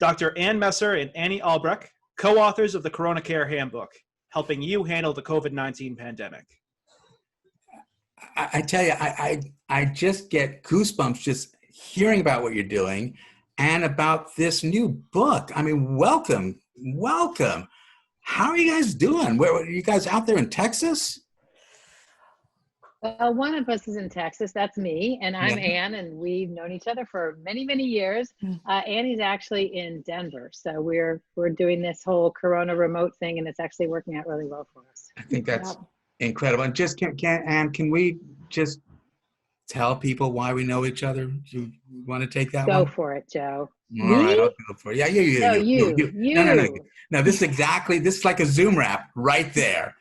Dr. Ann Messer and Annie Albrecht, co-authors of the Corona Care Handbook, helping you handle the COVID-19 pandemic. I tell you, I just get goosebumps just hearing about what you're doing and about this new book. I mean, welcome. How are you guys doing? Where are you guys out there in Texas? Well, one of us is in Texas. That's me, and I'm Ann, and we've known each other for many, many years. Annie's actually in Denver, so we're doing this whole Corona remote thing, and it's actually working out really well for us. I think that's incredible. And just can we just tell people why we know each other? Do you want to take that one? Go for it, Joe. All right, I'll go for it. Yeah, you. No, you. No, this is like a Zoom wrap right there.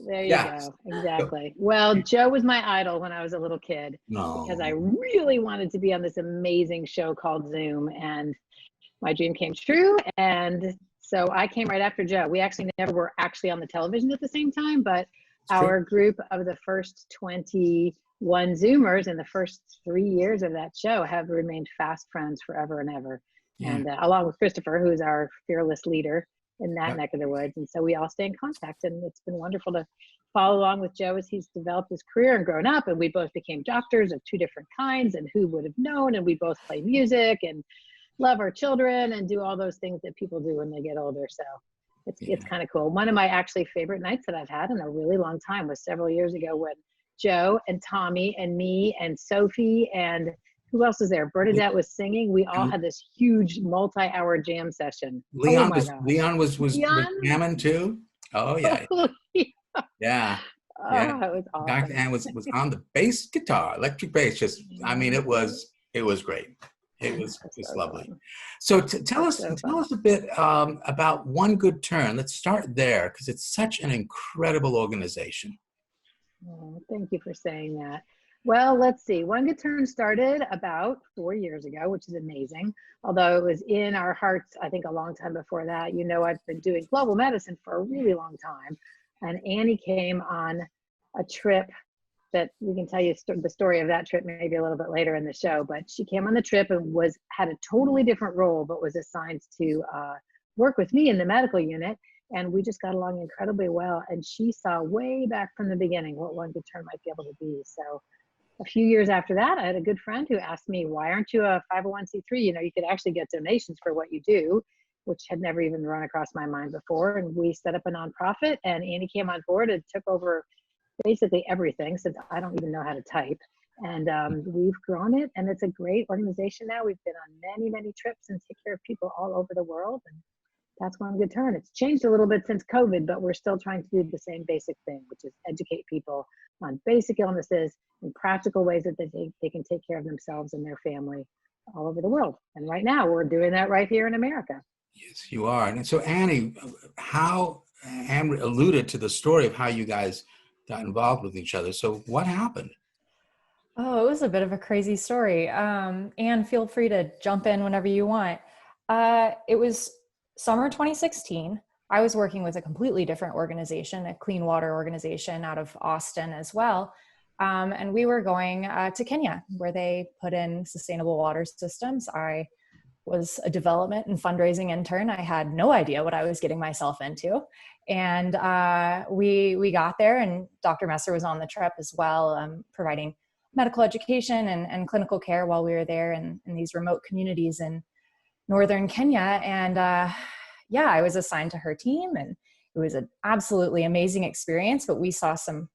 There you go. Exactly. Well, Joe was my idol when I was a little kid because I really wanted to be on this amazing show called Zoom, and my dream came true. And so I came right after Joe. We actually never were actually on the television at the same time, but our group of the first 21 Zoomers in the first 3 years of that show have remained fast friends forever and ever. Yeah. And along with Christopher, who's our fearless leader in that neck of the woods. And so we all stay in contact, and it's been wonderful to follow along with Joe as he's developed his career and grown up, and we both became doctors of two different kinds, and who would have known, and we both play music and love our children and do all those things that people do when they get older. So it's kind of cool. One of my actually favorite nights that I've had in a really long time was several years ago when Joe and Tommy and me and Sophie and who else was there? Bernadette was singing. We all had this huge multi-hour jam session. Leon was jamming too. Oh yeah. Yeah. Oh, it was awesome. Dr. Ann was on the bass guitar, electric bass. Just, I mean, it was great. It was lovely. So tell us a bit about One Good Turn. Let's start there because it's such an incredible organization. Oh, thank you for saying that. Well, let's see. One Good Turn started about 4 years ago, which is amazing. Although it was in our hearts, I think, a long time before that. You know, I've been doing global medicine for a really long time. And Annie came on a trip that we can tell you the story of that trip maybe a little bit later in the show. But she came on the trip and had a totally different role, but was assigned to work with me in the medical unit. And we just got along incredibly well. And she saw way back from the beginning what One Good Turn might be able to be. So a few years after that, I had a good friend who asked me, why aren't you a 501c3? You know, you could actually get donations for what you do, which had never even run across my mind before. And we set up a nonprofit, and Annie came on board and took over basically everything, since I don't even know how to type. And we've grown it, and it's a great organization now. We've been on many, many trips and take care of people all over the world. And that's One Good Turn. It's changed a little bit since COVID, but we're still trying to do the same basic thing, which is educate people on basic illnesses and practical ways that they can take care of themselves and their family all over the world. And right now we're doing that right here in America. Yes, you are. And so Annie, Anne alluded to the story of how you guys got involved with each other. So what happened? Oh, it was a bit of a crazy story. Anne, feel free to jump in whenever you want. It was summer 2016. I was working with a completely different organization, a clean water organization out of Austin as well. And we were going to Kenya, where they put in sustainable water systems. I was a development and fundraising intern. I had no idea what I was getting myself into. And we got there, and Dr. Messer was on the trip as well, providing medical education and clinical care while we were there in these remote communities in northern Kenya. And I was assigned to her team, and it was an absolutely amazing experience, but we saw some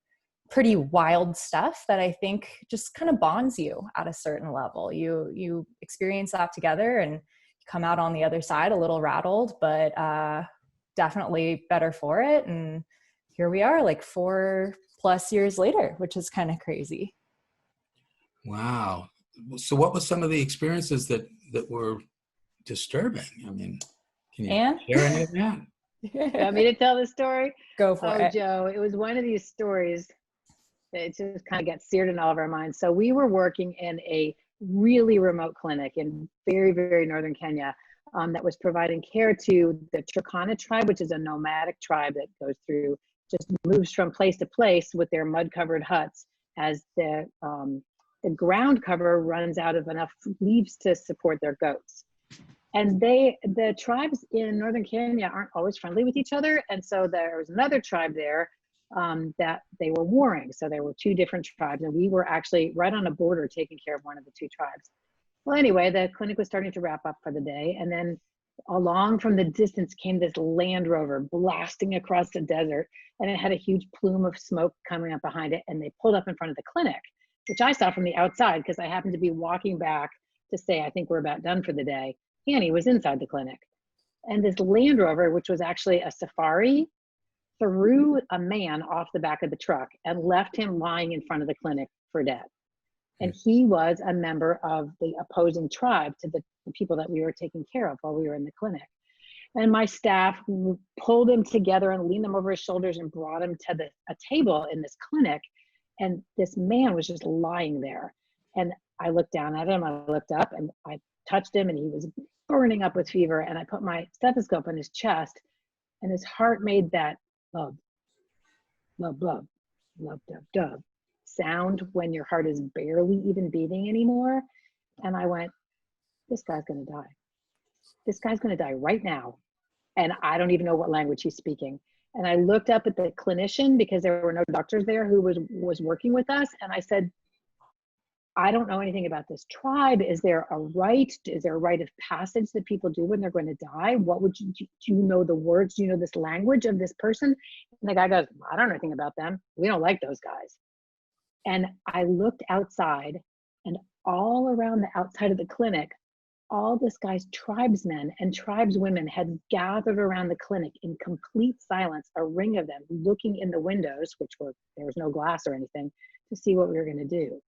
pretty wild stuff that I think just kind of bonds you at a certain level. You experience that together, and you come out on the other side a little rattled, but definitely better for it. And here we are, like 4+ years later, which is kind of crazy. Wow. So what was some of the experiences that were disturbing? I mean, can you share any of that? You want me to tell the story? Go for it. Joe, it was one of these stories that just kind of got seared in all of our minds. So we were working in a really remote clinic in very, very northern Kenya that was providing care to the Turkana tribe, which is a nomadic tribe that goes through, just moves from place to place with their mud-covered huts as the ground cover runs out of enough leaves to support their goats. And the tribes in northern Kenya aren't always friendly with each other. And so there was another tribe there that they were warring. So there were two different tribes, and we were actually right on a border taking care of one of the two tribes. Well, anyway, the clinic was starting to wrap up for the day. And then along from the distance came this Land Rover blasting across the desert. And it had a huge plume of smoke coming up behind it. And they pulled up in front of the clinic, which I saw from the outside because I happened to be walking back to say, I think we're about done for the day. Annie was inside the clinic. And this Land Rover, which was actually a safari, threw a man off the back of the truck and left him lying in front of the clinic for dead. And he was a member of the opposing tribe to the people that we were taking care of while we were in the clinic. And my staff pulled him together and leaned him over his shoulders and brought him to a table in this clinic. And this man was just lying there. And I looked down at him, I looked up, and I touched him, and he was burning up with fever. And I put my stethoscope on his chest, and his heart made that love, love, love, love, dove, dove sound when your heart is barely even beating anymore. And I went, this guy's gonna die. This guy's gonna die right now. And I don't even know what language he's speaking. And I looked up at the clinician because there were no doctors there who was working with us. And I said, I don't know anything about this tribe. Is there a rite? Is there a rite of passage that people do when they're going to die? What would do you know the words? Do you know this language of this person? And the guy goes, I don't know anything about them. We don't like those guys. And I looked outside, and all around the outside of the clinic, all this guy's tribesmen and tribeswomen had gathered around the clinic in complete silence, a ring of them looking in the windows, there was no glass or anything, to see what we were going to do.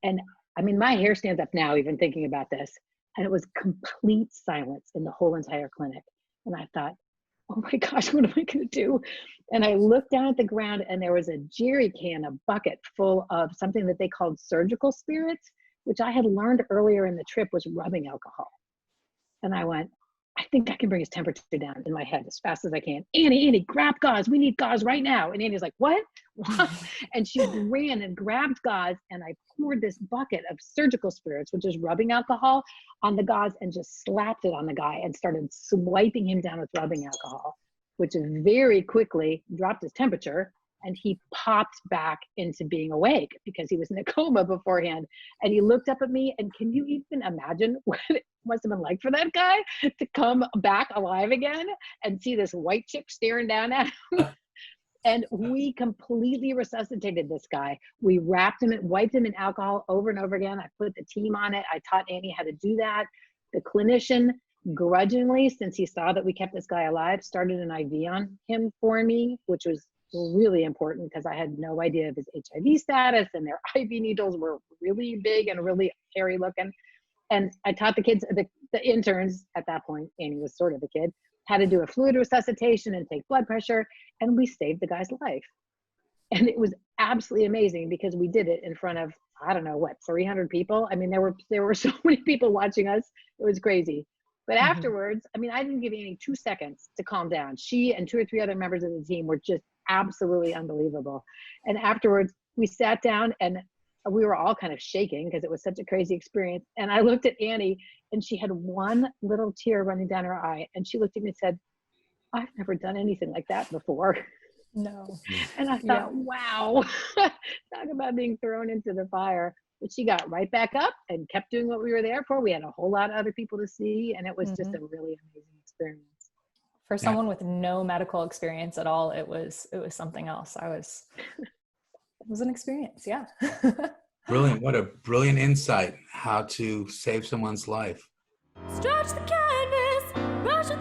And I mean, my hair stands up now, even thinking about this. And it was complete silence in the whole entire clinic. And I thought, oh my gosh, what am I going to do? And I looked down at the ground, and there was a jerry can, a bucket full of something that they called surgical spirits, which I had learned earlier in the trip was rubbing alcohol. And I went, I think I can bring his temperature down in my head as fast as I can. Annie, grab gauze. We need gauze right now. And Annie's like, what? And she ran and grabbed gauze, and I poured this bucket of surgical spirits, which is rubbing alcohol, on the gauze and just slapped it on the guy and started swiping him down with rubbing alcohol, which very quickly dropped his temperature. And he popped back into being awake because he was in a coma beforehand. And he looked up at me, and can you even imagine what it must have been like for that guy to come back alive again and see this white chick staring down at him? And we completely resuscitated this guy. We wrapped him, wiped him in alcohol over and over again. I put the team on it. I taught Annie how to do that. The clinician, grudgingly, since he saw that we kept this guy alive, started an IV on him for me, which was really important because I had no idea of his HIV status, and their IV needles were really big and really hairy looking. And I taught the kids, the interns at that point, Annie was sort of a kid, how to do a fluid resuscitation and take blood pressure, and we saved the guy's life. And it was absolutely amazing because we did it in front of, I don't know what, 300 people. I mean, there were so many people watching us. It was crazy. But afterwards, I mean, I didn't give Annie 2 seconds to calm down. She and 2 or 3 other members of the team were just absolutely unbelievable. And afterwards, we sat down, and we were all kind of shaking because it was such a crazy experience. And I looked at Annie, and she had one little tear running down her eye. And she looked at me and said, I've never done anything like that before. No. And I thought, wow, talk about being thrown into the fire. But she got right back up and kept doing what we were there for. We had a whole lot of other people to see, and it was just a really amazing experience. For someone with no medical experience at all, it was something else. It was an experience. Yeah. Brilliant. What a brilliant insight how to save someone's life. Stretch the canvas, brush with